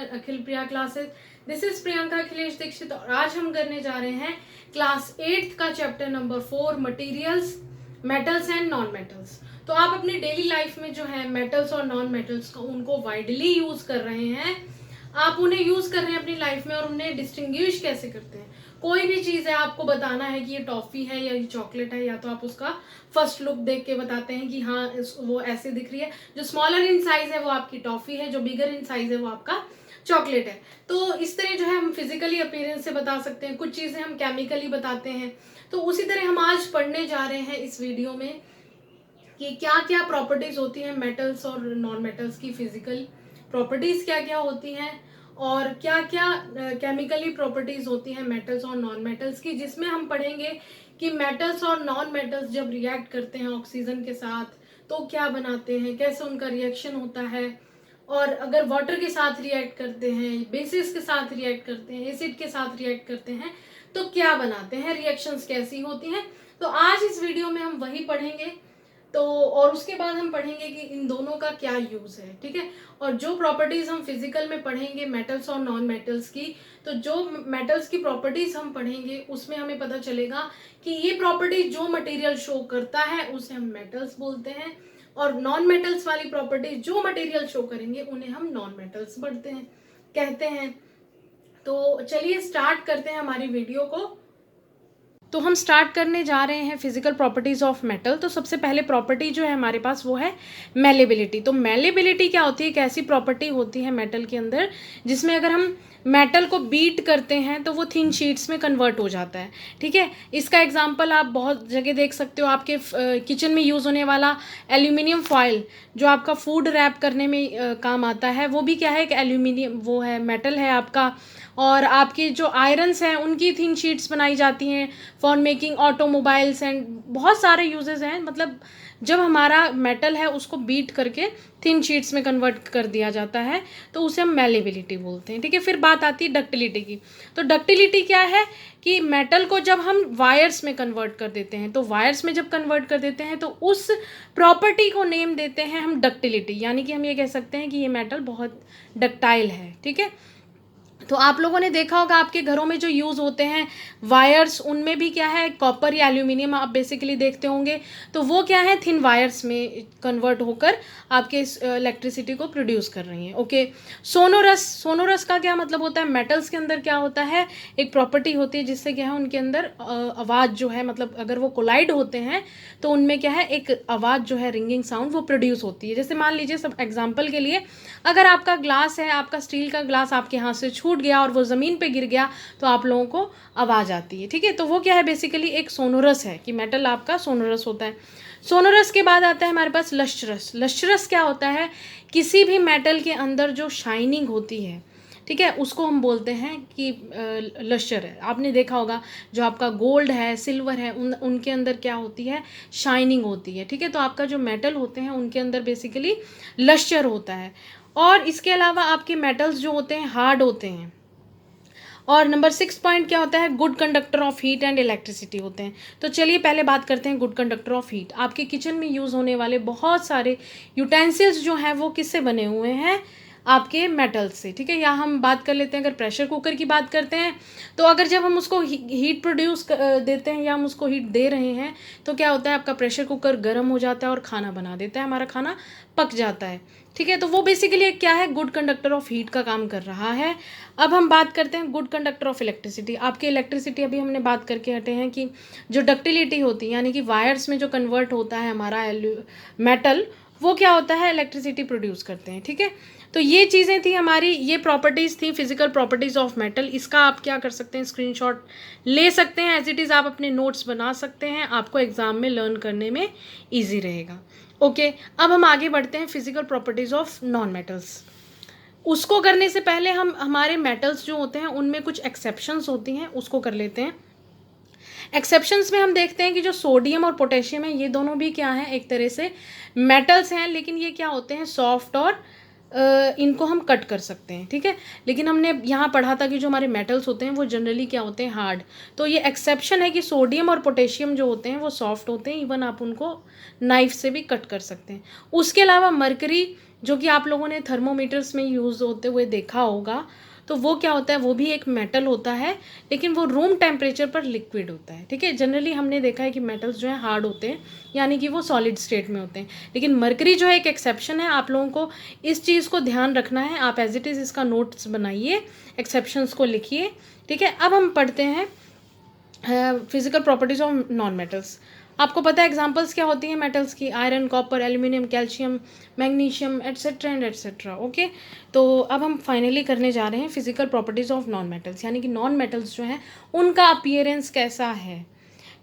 Akhil Priya classes. This is Priyanka Akhilesh Dixit और आज हम करने जा रहे हैं क्लास 8th का chapter number 4 materials, metals and non metals. तो आप अपनी डेली लाइफ में जो है मेटल्स और नॉन मेटल्स को उनको वाइडली यूज कर रहे हैं, आप उन्हें यूज कर रहे हैं अपनी लाइफ में और उन्हें डिस्टिंग्विश कैसे करते हैं। कोई भी चीज है आपको बताना है कि ये टॉफी है या ये चॉकलेट है, या तो आप उसका फर्स्ट लुक देख के बताते हैं कि हाँ वो ऐसे दिख रही है। जो स्मॉलर इन साइज है वो आपकी टॉफी है, जो बिगर इन साइज है वो आपका चॉकलेट है। तो इस तरह जो है हम फिजिकली अपीयरेंस से बता सकते हैं, कुछ चीजें हम केमिकली बताते हैं। तो उसी तरह हम आज पढ़ने जा रहे हैं इस वीडियो में कि क्या क्या प्रॉपर्टीज होती हैं मेटल्स और नॉन मेटल्स की, फिजिकल प्रॉपर्टीज क्या क्या होती हैं और क्या क्या केमिकली प्रॉपर्टीज होती हैं मेटल्स और नॉन मेटल्स की, जिसमें हम पढ़ेंगे कि मेटल्स और नॉन मेटल्स जब रिएक्ट करते हैं ऑक्सीजन के साथ तो क्या बनाते हैं, कैसे उनका रिएक्शन होता है, और अगर वाटर के साथ रिएक्ट करते हैं, बेसिस के साथ रिएक्ट करते हैं, एसिड के साथ रिएक्ट करते हैं तो क्या बनाते हैं, रिएक्शंस कैसी होती हैं। तो आज इस वीडियो में हम वही पढ़ेंगे। तो और उसके बाद हम पढ़ेंगे कि इन दोनों का क्या यूज है, ठीक है। और जो प्रॉपर्टीज हम फिजिकल में पढ़ेंगे मेटल्स और नॉन मेटल्स की, तो जो मेटल्स की प्रॉपर्टीज हम पढ़ेंगे उसमें हमें पता चलेगा कि ये प्रॉपर्टीज जो मटेरियल शो करता है उसे हम मेटल्स बोलते हैं, और नॉन मेटल्स वाली प्रॉपर्टीज जो मटेरियल शो करेंगे उन्हें हम नॉन मेटल्स पढ़ते हैं, कहते हैं। तो चलिए स्टार्ट करते हैं हमारी वीडियो को। तो हम स्टार्ट करने जा रहे हैं फिजिकल प्रॉपर्टीज ऑफ मेटल। तो सबसे पहले प्रॉपर्टी जो है हमारे पास वो है मेलेबिलिटी। तो मेलेबिलिटी क्या होती है, एक ऐसी प्रॉपर्टी होती है मेटल के अंदर जिसमें अगर हम मेटल को बीट करते हैं तो वो थिन शीट्स में कन्वर्ट हो जाता है, ठीक है। इसका एग्जांपल आप बहुत जगह देख सकते हो, आपके किचन में यूज़ होने वाला एल्यूमिनियम फॉयल जो आपका फूड रैप करने में काम आता है, वो भी क्या है, एक एल्यूमिनियम वो है, मेटल है आपका। और आपकी जो आयरन्स हैं उनकी थिन शीट्स बनाई जाती हैं फॉर मेकिंग ऑटोमोबाइल्स एंड बहुत सारे यूजेस हैं। मतलब जब हमारा मेटल है उसको बीट करके थिन शीट्स में कन्वर्ट कर दिया जाता है तो उसे हम मेलेबिलिटी बोलते हैं, ठीक है। फिर बात आती है डक्टिलिटी की। तो डक्टिलिटी क्या है कि मेटल को जब हम वायर्स में कन्वर्ट कर देते हैं, तो वायर्स में जब कन्वर्ट कर देते हैं तो उस प्रॉपर्टी को नेम देते हैं हम डक्टिलिटी, यानी कि हम ये कह सकते हैं कि ये मेटल बहुत डक्टाइल है, ठीक है। तो आप लोगों ने देखा होगा आपके घरों में जो यूज़ होते हैं वायर्स, उनमें भी क्या है, कॉपर या एल्यूमिनियम आप बेसिकली देखते होंगे, तो वो क्या है, थिन वायर्स में कन्वर्ट होकर आपके इलेक्ट्रिसिटी को प्रोड्यूस कर रही हैं, ओके। सोनोरस, सोनोरस का क्या मतलब होता है, मेटल्स के अंदर क्या होता है, एक प्रॉपर्टी होती है जिससे क्या है उनके अंदर आवाज़ जो है, मतलब अगर वो कोलाइड होते हैं तो उनमें क्या है, एक आवाज़ जो है, रिंगिंग साउंड, वो प्रोड्यूस होती है। जैसे मान लीजिए सब एग्जाम्पल के लिए, अगर आपका ग्लास है, आपका स्टील का ग्लास आपके हाथ से छूट गया और वो ज़मीन पे गिर गया तो आप लोगों को आवाज़ आती है, ठीक है। तो वो क्या है, बेसिकली एक सोनोरस है कि मेटल आपका सोनोरस होता है। सोनोरस के बाद आता है हमारे पास लस्ट्रस। लस्ट्रस क्या होता है, किसी भी मेटल के अंदर जो शाइनिंग होती है, ठीक है, उसको हम बोलते हैं कि लस्टर है। आपने देखा होगा जो आपका गोल्ड है, सिल्वर है, उनके अंदर क्या होती है, शाइनिंग होती है, ठीक है। तो आपका जो मेटल होते हैं उनके अंदर बेसिकली लस्टर होता है। और इसके अलावा आपके मेटल्स जो होते हैं हार्ड होते हैं। और नंबर 6 पॉइंट क्या होता है, good conductor of heat and electricity होते हैं। तो चलिए पहले बात करते हैं गुड कंडक्टर ऑफ हीट। आपके किचन में यूज़ होने वाले बहुत सारे यूटेंसिल्स जो हैं वो किससे बने हुए हैं, आपके मेटल से, ठीक है। या हम बात कर लेते हैं, अगर प्रेशर कुकर की बात करते हैं तो अगर जब हम उसको हीट प्रोड्यूस देते हैं या हम उसको हीट दे रहे हैं तो क्या होता है, आपका प्रेशर कुकर गर्म हो जाता है और खाना बना देता है, हमारा खाना पक जाता है, ठीक है। तो वो बेसिकली क्या है, गुड कंडक्टर ऑफ हीट का काम कर रहा है। अब हम बात करते हैं गुड कंडक्टर ऑफ इलेक्ट्रिसिटी। आपकी इलेक्ट्रिसिटी अभी हमने बात करके हटे हैं कि जो डक्टिलिटी होती है, यानी कि वायर्स में जो कन्वर्ट होता है हमारा मेटल, वो क्या होता है, इलेक्ट्रिसिटी प्रोड्यूस करते हैं, ठीक है। तो ये चीज़ें थी हमारी, ये प्रॉपर्टीज़ थी फिजिकल प्रॉपर्टीज़ ऑफ मेटल। इसका आप क्या कर सकते हैं, स्क्रीनशॉट ले सकते हैं, एज इट इज़ आप अपने नोट्स बना सकते हैं, आपको एग्जाम में लर्न करने में ईजी रहेगा, ओके। अब हम आगे बढ़ते हैं physical properties of non metals. उसको करने से पहले हम हमारे मेटल्स जो होते हैं उनमें कुछ एक्सेप्शंस होती हैं, उसको कर लेते हैं। एक्सेप्शंस में हम देखते हैं कि जो सोडियम और पोटेशियम है ये दोनों भी क्या हैं, एक तरह से मेटल्स हैं, लेकिन ये क्या होते हैं, सॉफ्ट, और इनको हम कट कर सकते हैं, ठीक है। लेकिन हमने यहाँ पढ़ा था कि जो हमारे मेटल्स होते हैं वो जनरली क्या होते हैं, हार्ड। तो ये एक्सेप्शन है कि सोडियम और पोटेशियम जो होते हैं वो सॉफ्ट होते हैं, इवन आप उनको नाइफ से भी कट कर सकते हैं। उसके अलावा मरकरी जो कि आप लोगों ने थर्मोमीटर्स में यूज़ होते हुए देखा होगा। तो वो क्या होता है, वो भी एक मेटल होता है, लेकिन वो रूम टेम्परेचर पर लिक्विड होता है। ठीक है, जनरली हमने देखा है कि मेटल्स जो है हार्ड होते हैं, यानी कि वो सॉलिड स्टेट में होते हैं, लेकिन मरकरी जो है एक एक्सेप्शन है। आप लोगों को इस चीज़ को ध्यान रखना है, आप एज इट इज़ इसका नोट्स बनाइए, एक्सेप्शंस को लिखिए। ठीक है, अब हम पढ़ते हैं physical properties of non metals. आपको पता है एग्जांपल्स क्या होती हैं मेटल्स की, iron, copper, aluminium, calcium, magnesium, etcetera and etcetera. Okay, तो अब हम फाइनली करने जा रहे हैं physical properties of non metals, यानी कि नॉन मेटल्स जो हैं उनका अपीयरेंस कैसा है।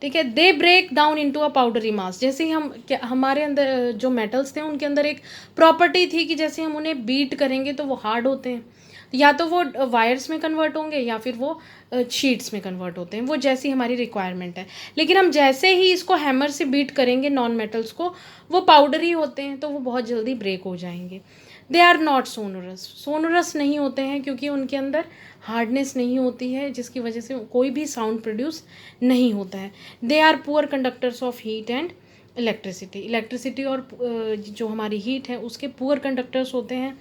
ठीक है, they break down into a powdery mass. जैसे ही हमारे अंदर जो मेटल्स थे उनके अंदर एक प्रॉपर्टी थी कि जैसे हम उन्हें बीट करेंगे तो वो हार्ड होते हैं, या तो वो वायर्स में कन्वर्ट होंगे या फिर वो शीट्स में कन्वर्ट होते हैं, वो जैसी हमारी रिक्वायरमेंट है। लेकिन हम जैसे ही इसको हैमर से बीट करेंगे नॉन मेटल्स को, वो पाउडरी होते हैं तो वो बहुत जल्दी ब्रेक हो जाएंगे। They are not sonorous, sonorous नहीं होते हैं क्योंकि उनके अंदर हार्डनेस नहीं होती है, जिसकी वजह से कोई भी साउंड प्रोड्यूस नहीं होता है। They are poor conductors of heat and electricity, electricity और जो हमारी हीट है उसके पुअर कंडक्टर्स होते हैं,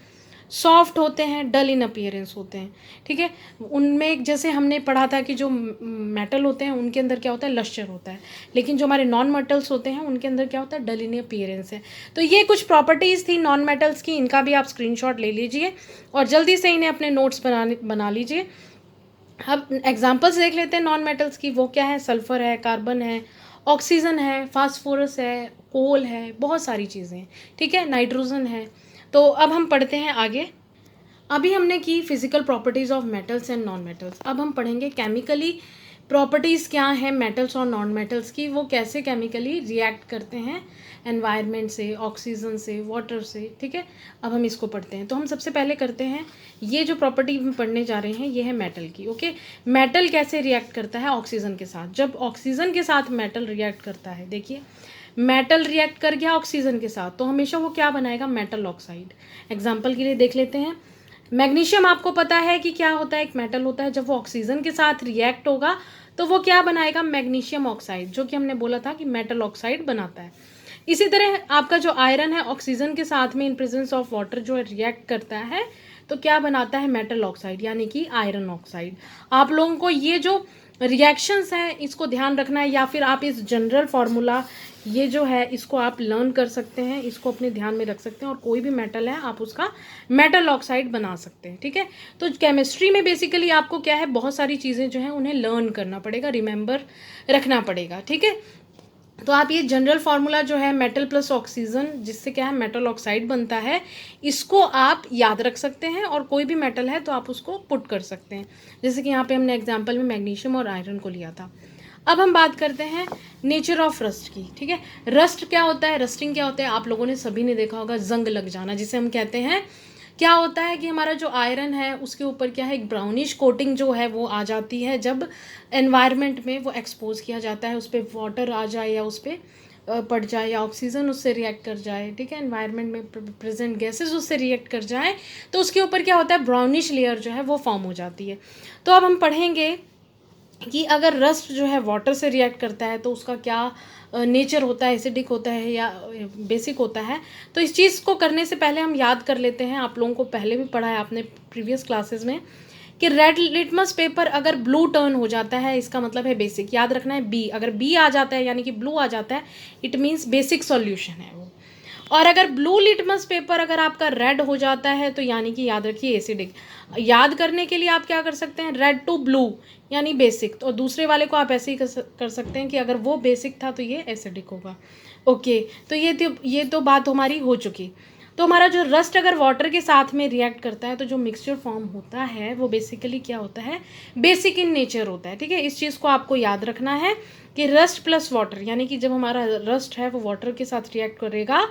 सॉफ्ट होते हैं, डल इन अपीयरेंस होते हैं। ठीक है, उनमें एक जैसे हमने पढ़ा था कि जो मेटल होते हैं उनके अंदर क्या होता है, लश्चर होता है, लेकिन जो हमारे नॉन मेटल्स होते हैं उनके अंदर क्या होता है, डल इन अपीयरेंस है। तो ये कुछ प्रॉपर्टीज़ थी नॉन मेटल्स की, इनका भी आप स्क्रीनशॉट ले लीजिए और जल्दी से इन्हें अपने नोट्स बना लीजिए। अब एग्जाम्पल्स देख लेते हैं नॉन मेटल्स की। वो क्या है, सल्फर है, कार्बन है, ऑक्सीजन है, फास्फोरस है, कोल है, बहुत सारी चीज़ें हैं। ठीक है, नाइट्रोजन है। तो अब हम पढ़ते हैं आगे। अभी हमने की physical properties of metals and non metals, अब हम पढ़ेंगे केमिकली प्रॉपर्टीज़ क्या हैं मेटल्स और नॉन मेटल्स की, वो कैसे केमिकली रिएक्ट करते हैं एनवायरनमेंट से, ऑक्सीजन से, वाटर से। ठीक है, अब हम इसको पढ़ते हैं। तो हम सबसे पहले करते हैं, ये जो प्रॉपर्टी हम पढ़ने जा रहे हैं ये है मेटल की। ओके, मेटल कैसे रिएक्ट करता है ऑक्सीजन के साथ। जब ऑक्सीजन के साथ मेटल रिएक्ट करता है, देखिए मेटल रिएक्ट कर गया ऑक्सीजन के साथ, तो हमेशा वो क्या बनाएगा, मेटल ऑक्साइड। एग्जाम्पल के लिए देख लेते हैं, मैग्नीशियम आपको पता है कि क्या होता है, एक मेटल होता है। जब वो ऑक्सीजन के साथ रिएक्ट होगा तो वो क्या बनाएगा, मैग्नीशियम ऑक्साइड, जो कि हमने बोला था कि मेटल ऑक्साइड बनाता है। इसी तरह आपका जो आयरन है ऑक्सीजन के साथ में इन प्रेजेंस ऑफ वाटर जो है रिएक्ट करता है तो क्या बनाता है, मेटल ऑक्साइड, यानी कि आयरन ऑक्साइड। आप लोगों को ये जो रिएक्शंस हैं इसको ध्यान रखना है, या फिर आप इस जनरल फार्मूला ये जो है इसको आप लर्न कर सकते हैं, इसको अपने ध्यान में रख सकते हैं, और कोई भी मेटल है आप उसका मेटल ऑक्साइड बना सकते हैं। ठीक है, तो केमिस्ट्री में बेसिकली आपको क्या है, बहुत सारी चीज़ें जो हैं उन्हें लर्न करना पड़ेगा, रिमेंबर रखना पड़ेगा। ठीक है, तो आप ये जनरल फार्मूला जो है मेटल प्लस ऑक्सीजन, जिससे क्या है मेटल ऑक्साइड बनता है, इसको आप याद रख सकते हैं, और कोई भी मेटल है तो आप उसको पुट कर सकते हैं। जैसे कि यहाँ पे हमने एग्जांपल में मैग्नीशियम और आयरन को लिया था। अब हम बात करते हैं नेचर ऑफ रस्ट की। ठीक है, रस्ट क्या होता है, रस्टिंग क्या होता है, आप लोगों ने सभी ने देखा होगा, जंग लग जाना जिसे हम कहते हैं। क्या होता है कि हमारा जो आयरन है उसके ऊपर क्या है, एक ब्राउनिश कोटिंग जो है वो आ जाती है जब एनवायरनमेंट में वो एक्सपोज किया जाता है, उस पर वाटर आ जाए या उस पर पड़ जाए या ऑक्सीजन उससे रिएक्ट कर जाए। ठीक है, एनवायरनमेंट में प्रेजेंट गैसेस उससे रिएक्ट कर जाए तो उसके ऊपर क्या होता है, ब्राउनिश लेयर जो है वो फॉर्म हो जाती है। तो अब हम पढ़ेंगे कि अगर रस्ट जो है वाटर से रिएक्ट करता है तो उसका क्या नेचर होता है, एसिडिक होता है या बेसिक होता है। तो इस चीज़ को करने से पहले हम याद कर लेते हैं, आप लोगों को पहले भी पढ़ा है आपने प्रीवियस क्लासेस में, कि रेड लिटमस पेपर अगर ब्लू टर्न हो जाता है इसका मतलब है बेसिक। याद रखना है बी, अगर बी आ जाता है यानी कि ब्लू आ जाता है, इट मीन्स बेसिक सॉल्यूशन है वो। और अगर ब्लू लिटमस पेपर अगर आपका रेड हो जाता है तो यानी कि याद रखिए एसिडिक। याद करने के लिए आप क्या कर सकते हैं, रेड टू ब्लू यानी बेसिक, तो दूसरे वाले को आप ऐसे ही कर सकते हैं कि अगर वो बेसिक था तो ये एसिडिक होगा। ओके, तो ये तो बात हमारी हो चुकी। तो हमारा जो रस्ट अगर वाटर के साथ में रिएक्ट करता है तो जो मिक्सचर फॉर्म होता है वो बेसिकली क्या होता है, बेसिक इन नेचर होता है। ठीक है, इस चीज़ को आपको याद रखना है कि रस्ट प्लस वाटर, यानी कि जब हमारा रस्ट है वो वाटर के साथ रिएक्ट करेगा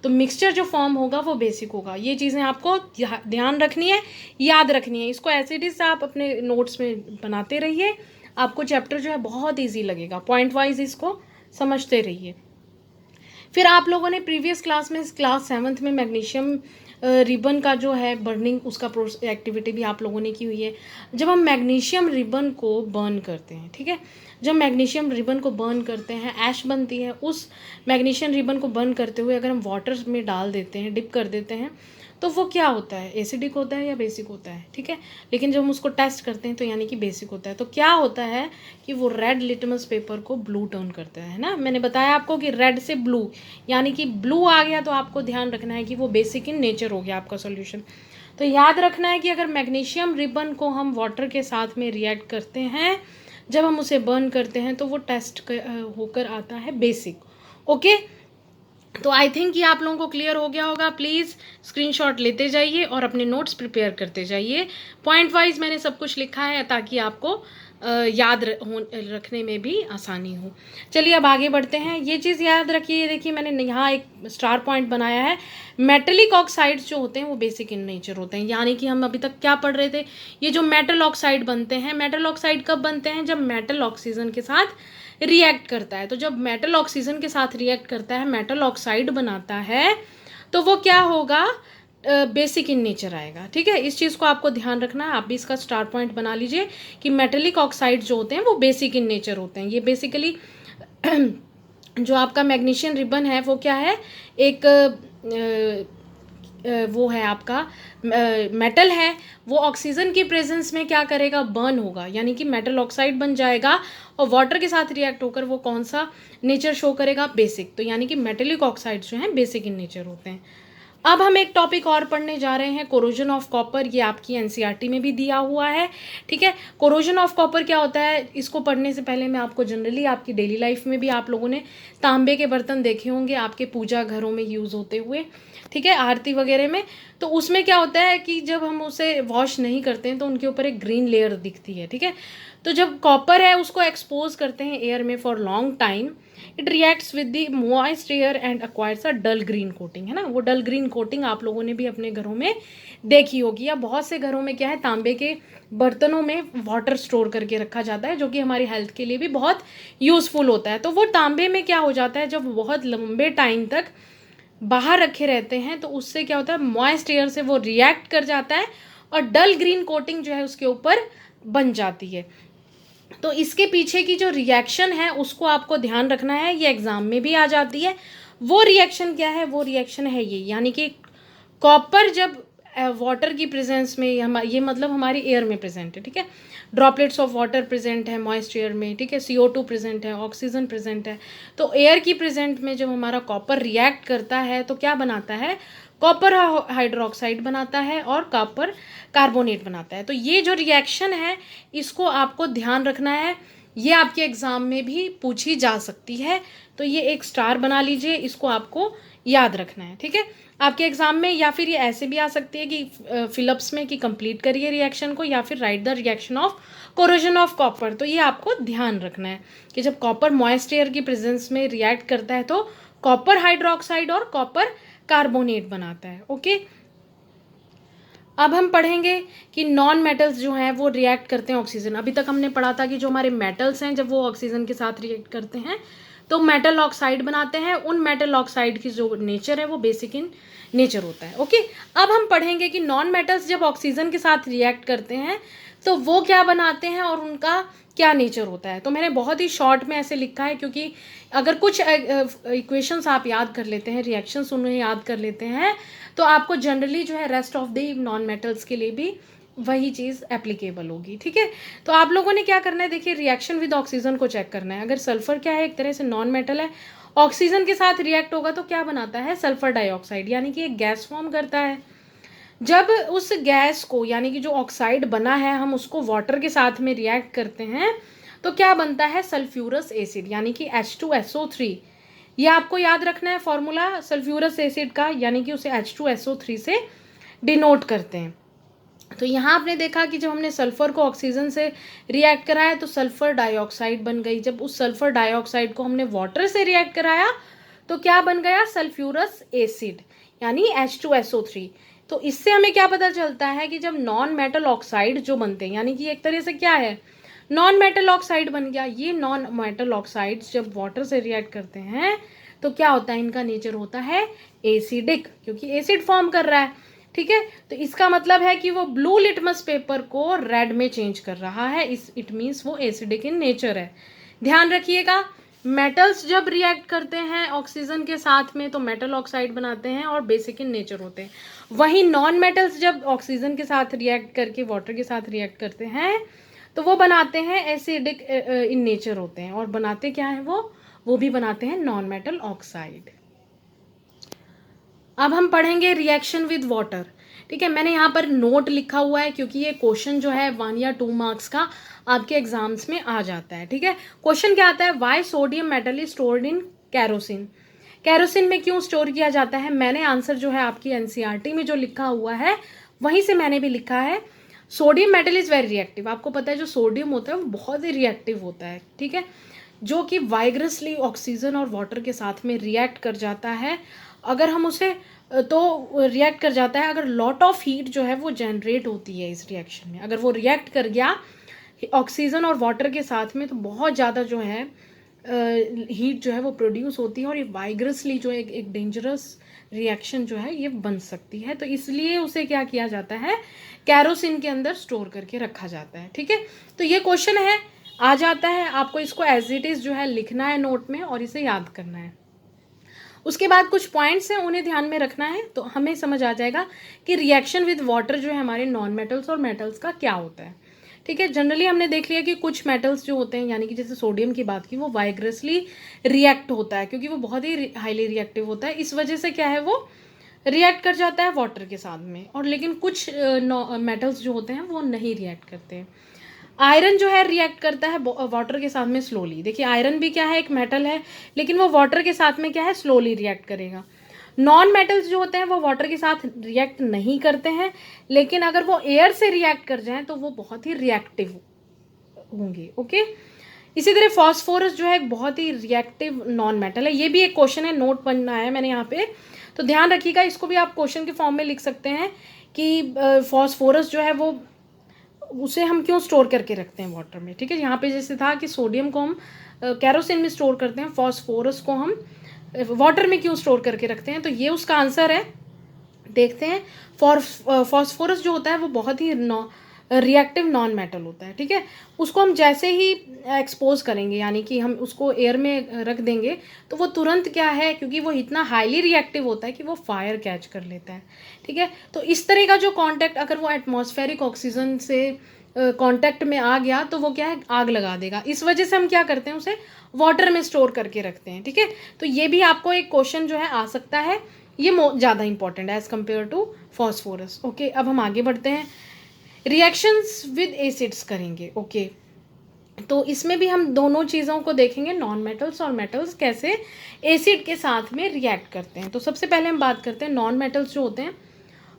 तो मिक्सचर जो फॉर्म होगा वो बेसिक होगा। ये चीज़ें आपको ध्यान रखनी है, याद रखनी है। इसको एज इट इज़ आप अपने नोट्स में बनाते रहिए, आपको चैप्टर जो है बहुत ईजी लगेगा, पॉइंट वाइज इसको समझते रहिए। फिर आप लोगों ने प्रीवियस क्लास में क्लास 7th में मैग्नीशियम रिबन का जो है बर्निंग, उसका एक्टिविटी भी आप लोगों ने की हुई है। जब हम मैग्नीशियम रिबन को बर्न करते हैं, ठीक है, जब मैग्नीशियम रिबन को बर्न करते हैं, ऐश बनती है, उस मैग्नीशियम रिबन को बर्न करते हुए अगर हम वाटर में डाल देते हैं, डिप कर देते हैं, तो वो क्या होता है, एसिडिक होता है या बेसिक होता है, ठीक है। लेकिन जब हम उसको टेस्ट करते हैं तो यानी कि बेसिक होता है। तो क्या होता है कि वो रेड लिटमस पेपर को ब्लू टर्न करता है ना। मैंने बताया आपको कि रेड से ब्लू, यानी कि ब्लू आ गया तो आपको ध्यान रखना है कि वो बेसिक इन नेचर हो गया आपका सॉल्यूशन। तो याद रखना है कि अगर मैग्नीशियम रिबन को हम वाटर के साथ में रिएक्ट करते हैं, जब हम उसे बर्न करते हैं, तो वो टेस्ट होकर आता है बेसिक। ओके, तो आई थिंक ये आप लोगों को क्लियर हो गया होगा। प्लीज़ स्क्रीनशॉट लेते जाइए और अपने नोट्स प्रिपेयर करते जाइए। पॉइंट वाइज मैंने सब कुछ लिखा है ताकि आपको याद रखने में भी आसानी हो। चलिए अब आगे बढ़ते हैं। ये चीज़ याद रखिए, ये देखिए मैंने यहाँ एक स्टार पॉइंट बनाया है। मेटलिक ऑक्साइड्स जो होते हैं वो बेसिक इन नेचर होते हैं, यानी कि हम अभी तक क्या पढ़ रहे थे, ये जो मेटल ऑक्साइड बनते हैं, मेटल ऑक्साइड कब बनते हैं, जब मेटल ऑक्सीजन के साथ रिएक्ट करता है। तो जब मेटल ऑक्सीजन के साथ रिएक्ट करता है, मेटल ऑक्साइड बनाता है, तो वो क्या होगा, बेसिक इन नेचर आएगा, ठीक है। इस चीज़ को आपको ध्यान रखना है, आप भी इसका स्टार पॉइंट बना लीजिए कि मेटेलिक ऑक्साइड जो होते हैं वो बेसिक इन नेचर होते हैं। ये बेसिकली जो आपका मैग्नीशियम रिबन है वो क्या है, एक वो है आपका मेटल है, वो ऑक्सीजन की प्रेजेंस में क्या करेगा, बर्न होगा, यानी कि मेटल ऑक्साइड बन जाएगा और वाटर के साथ रिएक्ट होकर वो कौन सा नेचर शो करेगा, बेसिक। तो यानी कि मेटेलिक ऑक्साइड जो हैं बेसिक इन नेचर होते हैं। अब हम एक टॉपिक और पढ़ने जा रहे हैं, कोरोजन ऑफ कॉपर। ये आपकी एनसीईआरटी में भी दिया हुआ है, ठीक है। कोरोजन ऑफ कॉपर क्या होता है, इसको पढ़ने से पहले मैं आपको जनरली आपकी डेली लाइफ में भी आप लोगों ने तांबे के बर्तन देखे होंगे आपके पूजा घरों में यूज़ होते हुए, ठीक है, आरती वगैरह में। तो उसमें क्या होता है कि जब हम उसे वॉश नहीं करते हैं तो उनके ऊपर एक ग्रीन लेयर दिखती है, ठीक है। तो जब कॉपर है उसको एक्सपोज करते हैं एयर में for long time, it reacts with the moist air and acquires a dull green coating, है ना। वो डल ग्रीन कोटिंग आप लोगों ने भी अपने घरों में देखी होगी, या बहुत से घरों में क्या है, तांबे के बर्तनों में वाटर स्टोर करके रखा जाता है, जो कि हमारी हेल्थ के लिए भी बहुत यूज़फुल होता है। तो वो तांबे में क्या हो जाता है, जब बहुत लंबे टाइम तक बाहर रखे रहते हैं तो उससे क्या होता है, मॉइस्ट एयर से वो रिएक्ट कर जाता है और डल ग्रीन कोटिंग जो है उसके ऊपर बन जाती है। तो इसके पीछे की जो रिएक्शन है उसको आपको ध्यान रखना है, ये एग्जाम में भी आ जाती है। वो रिएक्शन क्या है, वो रिएक्शन है ये, यानी कि कॉपर जब वाटर की प्रेजेंस में, ये मतलब हमारी एयर में प्रेजेंट है, ठीक है, ड्रॉपलेट्स ऑफ वाटर प्रेजेंट है मॉइस्ट एयर में, ठीक है, CO2 प्रेजेंट है, ऑक्सीजन प्रेजेंट है। तो एयर की प्रेजेंट में जब हमारा कॉपर रिएक्ट करता है तो क्या बनाता है, कॉपर हाइड्रोक्साइड बनाता है और कॉपर कार्बोनेट बनाता है। तो ये जो रिएक्शन है इसको आपको ध्यान रखना है, ये आपके एग्जाम में भी पूछी जा सकती है। तो ये एक स्टार बना लीजिए, इसको आपको याद रखना है, ठीक है, आपके एग्जाम में। या फिर ये ऐसे भी आ सकती है कि फिलअप्स में कि कंप्लीट करिए रिएक्शन को, या फिर right the reaction of corrosion of copper. तो ये आपको ध्यान रखना है कि जब कॉपर मॉइस्ट एयर की प्रेजेंस में रिएक्ट करता है तो कॉपर हाइड्रोक्साइड और कॉपर कार्बोनेट बनाता है। ओके, अब हम पढ़ेंगे कि नॉन मेटल्स जो हैं वो रिएक्ट करते हैं ऑक्सीजन। अभी तक हमने पढ़ा था कि जो हमारे मेटल्स हैं जब वो ऑक्सीजन के साथ रिएक्ट करते हैं तो मेटल ऑक्साइड बनाते हैं। उन मेटल ऑक्साइड की जो नेचर है वो बेसिक इन नेचर होता है। ओके, अब हम पढ़ेंगे कि नॉन मेटल्स जब ऑक्सीजन के साथ रिएक्ट करते हैं तो वो क्या बनाते हैं और उनका क्या नेचर होता है। तो मैंने बहुत ही शॉर्ट में ऐसे लिखा है, क्योंकि अगर कुछ इक्वेशंस आप याद कर लेते हैं, रिएक्शंस उन्हें याद कर लेते हैं, तो आपको जनरली जो है rest of the non metals के लिए भी वही चीज़ एप्लीकेबल होगी, ठीक है। तो आप लोगों ने क्या करना है, देखिए रिएक्शन विद ऑक्सीजन को चेक करना है। अगर सल्फर क्या है, एक तरह से नॉन मेटल है, ऑक्सीजन के साथ रिएक्ट होगा तो क्या बनाता है, सल्फर डाइऑक्साइड, यानी कि एक गैस फॉर्म करता है। जब उस गैस को, यानी कि जो ऑक्साइड बना है, हम उसको वाटर के साथ में रिएक्ट करते हैं तो क्या बनता है, सल्फ्यूरस एसिड, यानी कि H2SO3। ये आपको याद रखना है फॉर्मूला सल्फ्यूरस एसिड का, यानी कि उसे H2SO3 से डिनोट करते हैं। तो यहाँ आपने देखा कि जब हमने सल्फर को ऑक्सीजन से रिएक्ट कराया तो सल्फर डाइऑक्साइड बन गई। जब उस सल्फर डाइऑक्साइड को हमने वाटर से रिएक्ट कराया तो क्या बन गया, सल्फ्यूरस एसिड, यानी H2SO3। तो इससे हमें क्या पता चलता है कि जब नॉन मेटल ऑक्साइड जो बनते हैं, यानी कि एक तरह से क्या है, नॉन मेटल ऑक्साइड बन गया। ये नॉन मेटल ऑक्साइड्स जब वाटर से रिएक्ट करते हैं तो क्या होता है, इनका नेचर होता है एसिडिक, क्योंकि एसिड फॉर्म कर रहा है। ठीक है, तो इसका मतलब है कि वो ब्लू लिटमस पेपर को रेड में चेंज कर रहा है, इट मीन्स वो एसिडिक इन नेचर है। ध्यान रखिएगा, मेटल्स जब रिएक्ट करते हैं ऑक्सीजन के साथ में तो मेटल ऑक्साइड बनाते हैं और बेसिक इन नेचर होते हैं। वहीं नॉन मेटल्स जब ऑक्सीजन के साथ रिएक्ट करके वाटर के साथ रिएक्ट करते हैं तो वो बनाते हैं एसिडिक इन नेचर होते हैं। और बनाते क्या है वो भी बनाते हैं नॉन मेटल ऑक्साइड। अब हम पढ़ेंगे रिएक्शन विद वाटर। ठीक है, मैंने यहाँ पर नोट लिखा हुआ है क्योंकि ये क्वेश्चन जो है 1 या 2 मार्क्स का आपके एग्जाम्स में आ जाता है। ठीक है, क्वेश्चन क्या आता है, why sodium metal is stored in kerosene. Kerosene में क्यों स्टोर किया जाता है? मैंने आंसर जो है आपकी एनसीईआरटी में जो लिखा हुआ है वहीं से मैंने भी लिखा है। Sodium metal is very reactive. आपको पता है जो सोडियम होता है वो बहुत ही रिएक्टिव होता है। ठीक है, जो कि वाइग्रसली ऑक्सीजन और वाटर के साथ में रिएक्ट कर जाता है। अगर हम उसे तो रिएक्ट कर जाता है, अगर लॉट ऑफ हीट जो है वो जनरेट होती है इस रिएक्शन में। अगर वो रिएक्ट कर गया ऑक्सीजन और वाटर के साथ में तो बहुत ज़्यादा जो है हीट जो है वो प्रोड्यूस होती है और ये वाइग्रसली जो एक डेंजरस रिएक्शन जो है ये बन सकती है। तो इसलिए उसे क्या किया जाता है, कैरोसिन के अंदर स्टोर करके रखा जाता है। ठीक है, तो ये क्वेश्चन है आ जाता है, आपको इसको एज इट इज़ जो है लिखना है नोट में और इसे याद करना है। उसके बाद कुछ पॉइंट्स हैं उन्हें ध्यान में रखना है तो हमें समझ आ जाएगा कि रिएक्शन विद वाटर जो है हमारे नॉन मेटल्स और मेटल्स का क्या होता है। ठीक है, जनरली हमने देख लिया कि कुछ मेटल्स जो होते हैं, यानी कि जैसे सोडियम की बात की, वो वाइग्रसली रिएक्ट होता है क्योंकि वो बहुत ही हाईली रिएक्टिव होता है। इस वजह से क्या है वो रिएक्ट कर जाता है वाटर के साथ में। और लेकिन कुछ मेटल्स जो होते हैं वो नहीं रिएक्ट करते हैं। आयरन जो है रिएक्ट करता है वाटर के साथ में स्लोली। देखिए आयरन भी क्या है, एक मेटल है, लेकिन वो वाटर के साथ में क्या है, स्लोली रिएक्ट करेगा। नॉन मेटल्स जो होते हैं वो वाटर के साथ रिएक्ट नहीं करते हैं, लेकिन अगर वो एयर से रिएक्ट कर जाएं तो वो बहुत ही रिएक्टिव होंगे। ओके, इसी तरह फॉस्फोरस जो है एक बहुत ही रिएक्टिव नॉन मेटल है। ये भी एक क्वेश्चन है, नोट बनाया है मैंने यहाँ पे, तो ध्यान रखिएगा। इसको भी आप क्वेश्चन के फॉर्म में लिख सकते हैं कि फॉस्फोरस जो है वो उसे हम क्यों स्टोर करके रखते हैं वाटर में। ठीक है, यहाँ पे जैसे था कि सोडियम को हम कैरोसिन में स्टोर करते हैं, फॉस्फोरस को हम वाटर में क्यों स्टोर करके रखते हैं, तो ये उसका आंसर है। देखते हैं, फॉस्फोरस जो होता है वो बहुत ही रिएक्टिव नॉन मेटल होता है। ठीक है, उसको हम जैसे ही एक्सपोज करेंगे, यानी कि हम उसको एयर में रख देंगे तो वो तुरंत क्या है, क्योंकि वो इतना हाईली रिएक्टिव होता है कि वो फायर कैच कर लेता है। ठीक है, तो इस तरह का जो कांटेक्ट, अगर वो एटमॉस्फेरिक ऑक्सीजन से कांटेक्ट में आ गया तो वो क्या है, आग लगा देगा। इस वजह से हम क्या करते हैं, उसे वाटर में स्टोर करके रखते हैं। ठीक है, तो ये भी आपको एक क्वेश्चन जो है आ सकता है, ये ज़्यादा इंपॉर्टेंट है as compare to phosphorus. Okay, अब हम आगे बढ़ते हैं, रिएक्शंस विद एसिड्स करेंगे। ओके, तो इसमें भी हम दोनों चीज़ों को देखेंगे, नॉन मेटल्स और मेटल्स कैसे एसिड के साथ में रिएक्ट करते हैं। तो सबसे पहले हम बात करते हैं नॉन मेटल्स जो होते हैं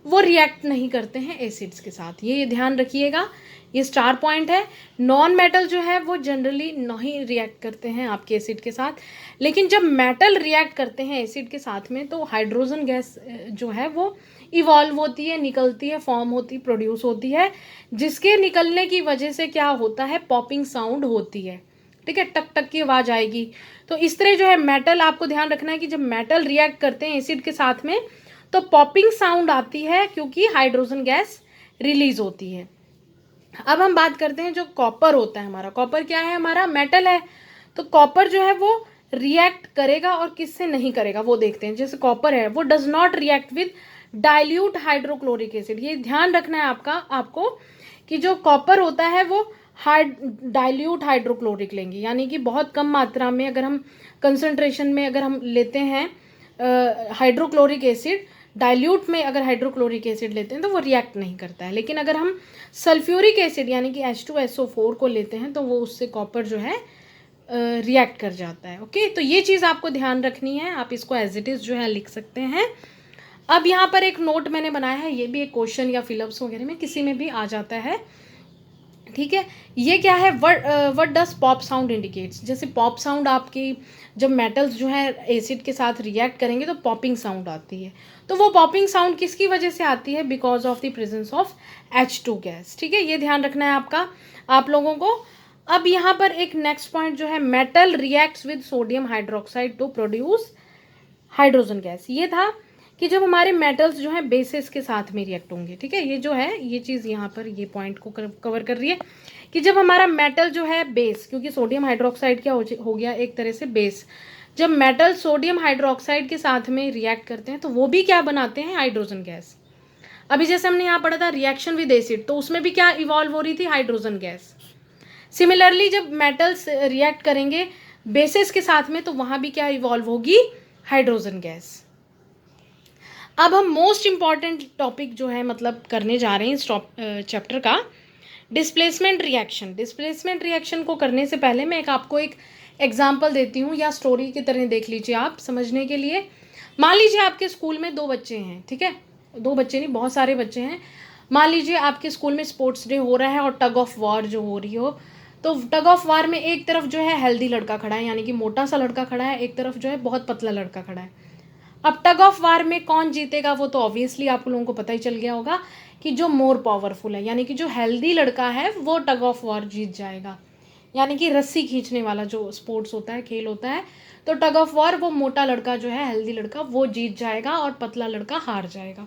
वो रिएक्ट नहीं करते हैं एसिड्स के साथ। ये ध्यान रखिएगा, ये स्टार पॉइंट है। नॉन मेटल जो है वो जनरली नहीं रिएक्ट करते हैं आपके एसिड के साथ, लेकिन जब मेटल रिएक्ट करते हैं एसिड के साथ में तो हाइड्रोजन गैस जो है वो इवॉल्व होती है, निकलती है, फॉर्म होती, प्रोड्यूस होती है, जिसके निकलने की वजह से क्या होता है, पॉपिंग साउंड होती है। ठीक है, टक टक की आवाज़ आएगी। तो इस तरह जो है मेटल, आपको ध्यान रखना है कि जब मेटल रिएक्ट करते हैं एसिड के साथ में तो पॉपिंग साउंड आती है क्योंकि हाइड्रोजन गैस रिलीज होती है। अब हम बात करते हैं जो कॉपर होता है हमारा, कॉपर क्या है, हमारा मेटल है। तो कॉपर जो है वो रिएक्ट करेगा और किससे नहीं करेगा वो देखते हैं। जैसे कॉपर है वो does not react with dilute hydrochloric acid. ये ध्यान रखना है आपको कि जो कॉपर होता है वो डाइल्यूट हाइड्रोक्लोरिक लेंगे, यानी कि बहुत कम मात्रा में अगर हम कंसंट्रेशन में अगर हम लेते हैं हाइड्रोक्लोरिक एसिड, डाइल्यूट में अगर हाइड्रोक्लोरिक एसिड लेते हैं तो वो रिएक्ट नहीं करता है। लेकिन अगर हम सल्फ्यूरिक एसिड यानी कि H2SO4 को लेते हैं तो वो उससे कॉपर जो है रिएक्ट कर जाता है। ओके, तो ये चीज़ आपको ध्यान रखनी है, आप इसको एज इट इज़ जो है लिख सकते हैं। अब यहाँ पर एक नोट मैंने बनाया है, ये भी एक क्वेश्चन या फिलअप्स वगैरह में किसी में भी आ जाता है। ठीक है, ये क्या है, what does pop sound indicates. जैसे पॉप साउंड आपकी जब मेटल्स जो है एसिड के साथ रिएक्ट करेंगे तो पॉपिंग साउंड आती है। तो वो पॉपिंग साउंड किसकी वजह से आती है, because of the presence of H2 gas. ठीक है, ये ध्यान रखना है आप लोगों को। अब यहाँ पर एक नेक्स्ट पॉइंट जो है, metal reacts with sodium hydroxide to produce hydrogen gas. ये था कि जब हमारे मेटल्स जो है बेसिस के साथ में रिएक्ट होंगे, ठीक है। ये जो है ये चीज़ यहाँ पर ये पॉइंट को कवर कर रही है कि जब हमारा मेटल जो है बेस, क्योंकि सोडियम हाइड्रोक्साइड क्या हो गया एक तरह से बेस, जब मेटल सोडियम हाइड्रोक्साइड के साथ में रिएक्ट करते हैं तो वो भी क्या बनाते हैं, हाइड्रोजन गैस। अभी जैसे हमने यहाँ पढ़ा था रिएक्शन विद एसिड, तो उसमें भी क्या इवॉल्व हो रही थी, हाइड्रोजन गैस। सिमिलरली जब मेटल्स रिएक्ट करेंगे बेसिस के साथ में तो वहाँ भी क्या इवॉल्व होगी, हाइड्रोजन गैस। अब हम मोस्ट इम्पॉर्टेंट टॉपिक जो है मतलब करने जा रहे हैं इस चैप्टर का, डिस्प्लेसमेंट रिएक्शन। डिस्प्लेसमेंट रिएक्शन को करने से पहले मैं आपको एक एग्जांपल देती हूँ, या स्टोरी की तरह देख लीजिए आप समझने के लिए। मान लीजिए आपके स्कूल में 2 बच्चे हैं, ठीक है, 2 बच्चे नहीं, बहुत सारे बच्चे हैं। मान लीजिए आपके स्कूल में स्पोर्ट्स डे हो रहा है और टग ऑफ वार जो हो रही हो, तो टग ऑफ वार में एक तरफ जो है हेल्दी लड़का खड़ा है, यानी कि मोटा सा लड़का खड़ा है, एक तरफ जो है बहुत पतला लड़का खड़ा है। अब टग ऑफ वार में कौन जीतेगा वो तो ऑब्वियसली आप लोगों को पता ही चल गया होगा कि जो मोर पावरफुल है, यानी कि जो हेल्दी लड़का है वो टग ऑफ वार जीत जाएगा। यानी कि रस्सी खींचने वाला जो स्पोर्ट्स होता है, खेल होता है, तो टग ऑफ वार वो मोटा लड़का जो है हेल्दी लड़का वो जीत जाएगा और पतला लड़का हार जाएगा।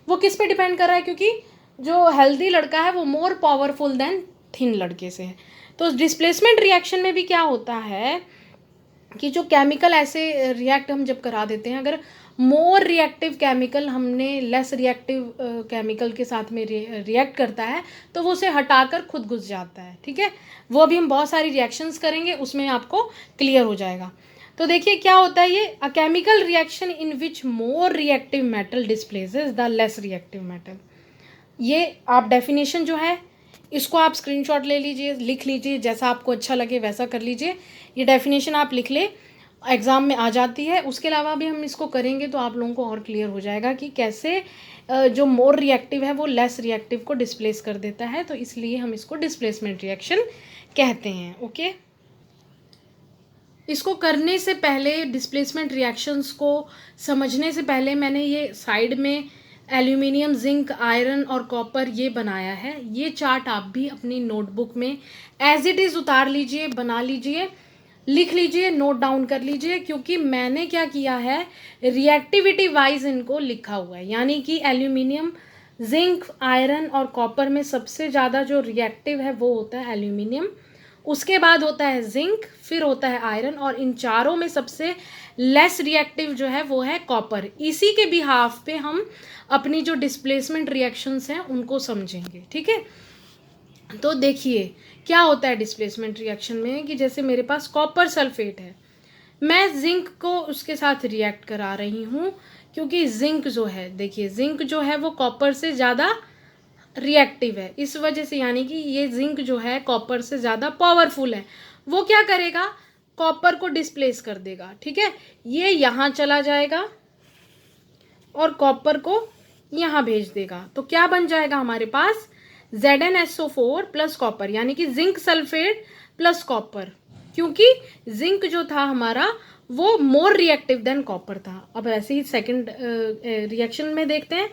वो किस पे डिपेंड कर रहा है, क्योंकि जो हेल्दी लड़का है वो मोर पावरफुल देन थिन लड़के से है। तो डिस्प्लेसमेंट रिएक्शन में भी क्या होता है कि जो केमिकल ऐसे रिएक्ट हम जब करा देते हैं, अगर मोर रिएक्टिव केमिकल हमने लेस रिएक्टिव केमिकल के साथ में रिएक्ट करता है तो वो उसे हटाकर खुद घुस जाता है, ठीक है। वो अभी हम बहुत सारी रिएक्शंस करेंगे उसमें आपको क्लियर हो जाएगा। तो देखिए क्या होता है ये, a chemical reaction in which more reactive metal displaces the less reactive metal. ये आप डेफिनेशन जो है इसको आप स्क्रीनशॉट ले लीजिए, लिख लीजिए, जैसा आपको अच्छा लगे वैसा कर लीजिए। ये डेफिनेशन आप लिख ले, एग्ज़ाम में आ जाती है। उसके अलावा भी हम इसको करेंगे तो आप लोगों को और क्लियर हो जाएगा कि कैसे जो मोर रिएक्टिव है वो लेस रिएक्टिव को डिस्प्लेस कर देता है, तो इसलिए हम इसको डिस्प्लेसमेंट रिएक्शन कहते हैं। ओके, इसको करने से पहले, डिस्प्लेसमेंट रिएक्शंस को समझने से पहले मैंने ये साइड में एल्यूमिनियम, जिंक, आयरन और कॉपर ये बनाया है। ये चार्ट आप भी अपनी नोटबुक में एज इट इज़ उतार लीजिए, बना लीजिए, लिख लीजिए, नोट डाउन कर लीजिए, क्योंकि मैंने क्या किया है रिएक्टिविटी वाइज इनको लिखा हुआ है। यानी कि एल्यूमिनियम, जिंक, आयरन और कॉपर में सबसे ज़्यादा जो रिएक्टिव है वो होता है एल्यूमिनियम, उसके बाद होता है जिंक, फिर होता है आयरन, और इन चारों में सबसे लेस रिएक्टिव जो है वो है कॉपर। इसी के बिहाफ पे हम अपनी जो डिस्प्लेसमेंट रिएक्शंस हैं उनको समझेंगे, ठीक है। तो देखिए क्या होता है डिस्प्लेसमेंट रिएक्शन में कि जैसे मेरे पास कॉपर सल्फेट है, मैं जिंक को उसके साथ रिएक्ट करा रही हूँ, क्योंकि जिंक जो है, देखिए जिंक जो है वो कॉपर से ज़्यादा रिएक्टिव है, इस वजह से, यानी कि ये जिंक जो है कॉपर से ज़्यादा पावरफुल है। वो क्या करेगा, कॉपर को डिस्प्लेस कर देगा, ठीक है। ये यहाँ चला जाएगा और कॉपर को यहाँ भेज देगा, तो क्या बन जाएगा हमारे पास ZnSO4 प्लस कॉपर, यानी कि जिंक सल्फेट प्लस कॉपर, क्योंकि जिंक जो था हमारा वो मोर रिएक्टिव देन कॉपर था। अब ऐसे ही सेकंड रिएक्शन में देखते हैं,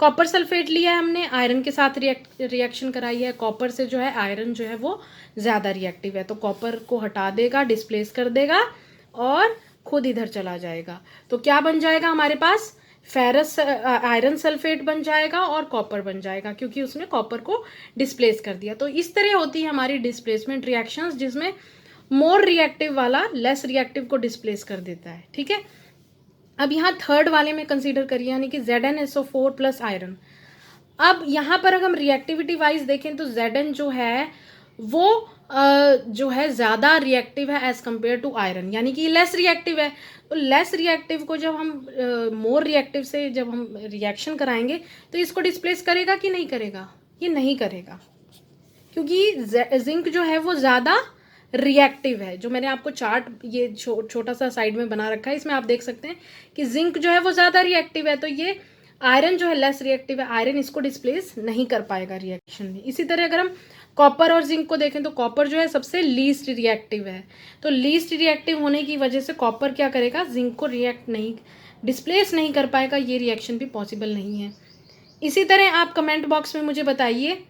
कॉपर सल्फेट लिया है हमने, आयरन के साथ रिएक्शन कराई है, कॉपर से जो है आयरन जो है वो ज़्यादा रिएक्टिव है, तो कॉपर को हटा देगा, डिस्प्लेस कर देगा और खुद इधर चला जाएगा। तो क्या बन जाएगा हमारे पास, फेरस आयरन सल्फेट बन जाएगा और कॉपर बन जाएगा, क्योंकि उसने कॉपर को डिस्प्लेस कर दिया। तो इस तरह होती है हमारी डिस्प्लेसमेंट रिएक्शंस, जिसमें मोर रिएक्टिव वाला लेस रिएक्टिव को डिस्प्लेस कर देता है, ठीक है। अब यहाँ थर्ड वाले में कंसीडर करिए, यानी कि ZnSO4 प्लस आयरन। अब यहाँ पर अगर हम रिएक्टिविटी वाइज देखें तो Zn जो है वो जो है ज़्यादा रिएक्टिव है एज़ कम्पेयर टू आयरन, यानी कि लेस रिएक्टिव है। तो लेस रिएक्टिव को जब हम मोर रिएक्टिव से जब हम रिएक्शन कराएंगे तो इसको डिस्प्लेस करेगा कि नहीं करेगा, ये नहीं करेगा, क्योंकि जिंक जो है वो ज़्यादा रिएक्टिव है। जो मैंने आपको चार्ट ये छोटा सा साइड में बना रखा है, इसमें आप देख सकते हैं कि जिंक जो है वो ज़्यादा रिएक्टिव है, तो ये आयरन जो है लेस रिएक्टिव है, आयरन इसको डिस्प्लेस नहीं कर पाएगा रिएक्शन में। इसी तरह अगर हम कॉपर और जिंक को देखें तो कॉपर जो है सबसे लीस्ट रिएक्टिव है, तो लीस्ट रिएक्टिव होने की वजह से कॉपर क्या करेगा, जिंक को डिस्प्लेस नहीं कर पाएगा, ये रिएक्शन भी पॉसिबल नहीं है। इसी तरह आप कमेंट बॉक्स में मुझे बताइए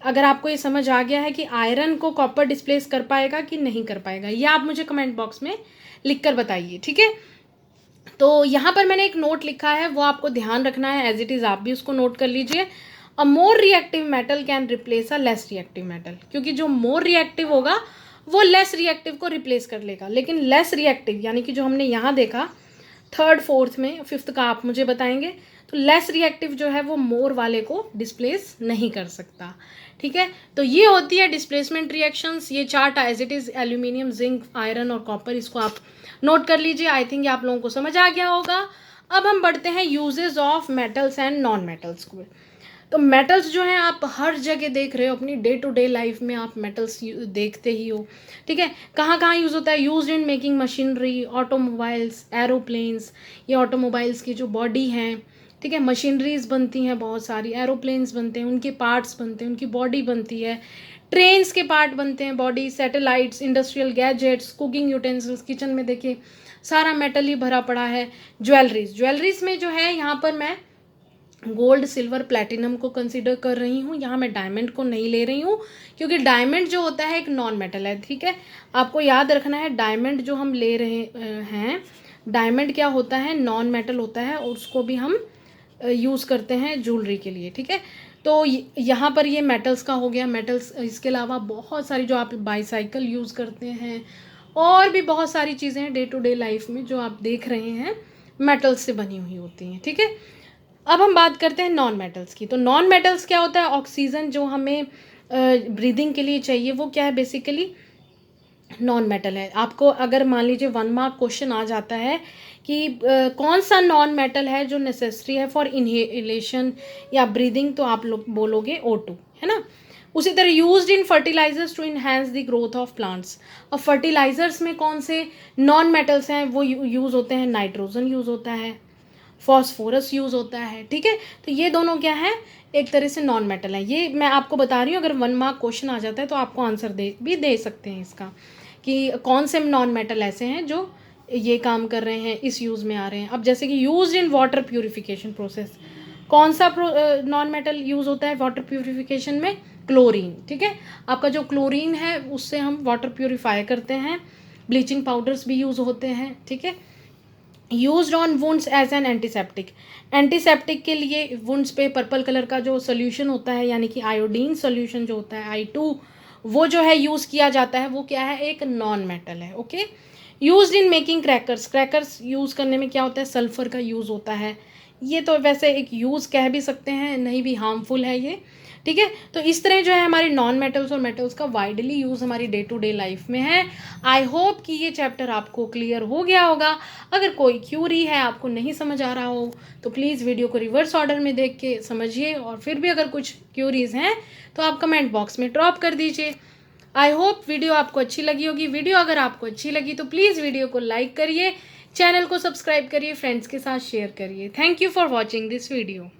अगर आपको ये समझ आ गया है कि आयरन को कॉपर डिस्प्लेस कर पाएगा कि नहीं कर पाएगा, ये आप मुझे कमेंट बॉक्स में लिख कर बताइए, ठीक है। तो यहाँ पर मैंने एक नोट लिखा है, वो आपको ध्यान रखना है, एज इट इज़ आप भी उसको नोट कर लीजिए। A more reactive metal can replace a less reactive metal, क्योंकि जो मोर रिएक्टिव होगा वो लेस रिएक्टिव को रिप्लेस कर लेगा, लेकिन लेस रिएक्टिव यानी कि जो हमने यहाँ देखा थर्ड फोर्थ में, फिफ्थ का आप मुझे बताएंगे, तो लेस रिएक्टिव जो है वो मोर वाले को डिस्प्लेस नहीं कर सकता। ठीक है, तो ये होती है डिस्प्लेसमेंट रिएक्शंस। ये chart as it is aluminium, zinc, iron और कॉपर, इसको आप नोट कर लीजिए। आई थिंक आप लोगों को समझ आ गया होगा। अब हम बढ़ते हैं uses of metals and non metals को। तो मेटल्स जो हैं आप हर जगह देख रहे हो, अपनी डे टू डे लाइफ में आप मेटल्स देखते ही हो। ठीक है, कहाँ कहाँ यूज़ होता है? Use in making machinery, automobiles, aeroplanes, ये ऑटोमोबाइल्स की जो बॉडी हैं, ठीक है, मशीनरीज बनती हैं बहुत सारी, एरोप्लेन्स बनते हैं, उनके पार्ट्स बनते हैं, उनकी बॉडी बनती है, ट्रेन्स के पार्ट बनते हैं, body, satellites, industrial gadgets, cooking utensils, kitchen में देखिए सारा मेटल ही भरा पड़ा है। ज्वेलरीज में जो है यहाँ पर मैं गोल्ड, सिल्वर, प्लैटिनम को कंसीडर कर रही हूँ, यहाँ मैं डायमंड को नहीं ले रही हूँ, क्योंकि डायमंड जो होता है एक नॉन मेटल है। ठीक है, आपको याद रखना है, डायमंड जो हम ले रहे हैं, डायमंड क्या होता है? नॉन मेटल होता है, और उसको भी हम यूज़ करते हैं ज्वेलरी के लिए। ठीक है, तो यहाँ पर ये मेटल्स का हो गया। मेटल्स इसके अलावा बहुत सारी जो आप बाईसाइकिल यूज़ करते हैं, और भी बहुत सारी चीज़ें हैं डे टू डे लाइफ में जो आप देख रहे हैं मेटल्स से बनी हुई होती हैं। ठीक है, अब हम बात करते हैं नॉन मेटल्स की। तो नॉन मेटल्स क्या होता है? ऑक्सीजन जो हमें ब्रीदिंग के लिए चाहिए, वो क्या है? बेसिकली नॉन मेटल है। आपको अगर मान लीजिए 1 मार्क क्वेश्चन आ जाता है कि कौन सा नॉन मेटल है जो नेसेसरी है फॉर इनहेलेशन या ब्रीदिंग, तो आप लोग बोलोगे O2, है ना। उसी तरह used in fertilisers to enhance the growth of plants. अब फर्टिलाइजर्स में कौन से नॉन मेटल्स हैं? वो यूज़ होते हैं, नाइट्रोजन यूज़ होता है, फॉस्फोरस यूज़ होता है। ठीक है, तो ये दोनों क्या है? एक तरह से नॉन मेटल है। ये मैं आपको बता रही हूँ, अगर 1 मार्क क्वेश्चन आ जाता है तो आपको आंसर दे सकते हैं इसका, कि कौन से नॉन मेटल ऐसे हैं जो ये काम कर रहे हैं, इस यूज़ में आ रहे हैं। अब जैसे कि use in water purification process, कौन सा नॉन मेटल यूज़ होता है वाटर प्यूरिफिकेशन में? क्लोरीन। ठीक है, आपका जो क्लोरीन है उससे हम वाटर प्यूरिफाई करते हैं। ब्लीचिंग पाउडर्स भी यूज़ होते हैं। ठीक है, used on wounds as an antiseptic. Antiseptic के लिए वुंड्स पे पर्पल कलर का जो सोल्यूशन होता है, यानी कि आयोडीन सोल्यूशन जो होता है I2, वो जो है यूज़ किया जाता है। वो क्या है? एक नॉन मेटल है। Okay, used in making crackers. Crackers use करने में क्या होता है? सल्फर का यूज़ होता है। ये तो वैसे एक यूज़ कह भी सकते हैं, नहीं भी हार्मफुल है ये। ठीक है, तो इस तरह जो है हमारे नॉन मेटल्स और मेटल्स का वाइडली यूज़ हमारी डे टू डे लाइफ में है। आई होप कि ये चैप्टर आपको क्लियर हो गया होगा। अगर कोई क्यूरी है, आपको नहीं समझ आ रहा हो, तो प्लीज़ वीडियो को रिवर्स ऑर्डर में देख के समझिए, और फिर भी अगर कुछ क्यूरीज हैं तो आप कमेंट बॉक्स में ड्रॉप कर दीजिए। आई होप वीडियो आपको अच्छी लगी होगी। वीडियो अगर आपको अच्छी लगी तो प्लीज़ वीडियो को लाइक करिए, चैनल को सब्सक्राइब करिए, फ्रेंड्स के साथ शेयर करिए। Thank you for watching this video.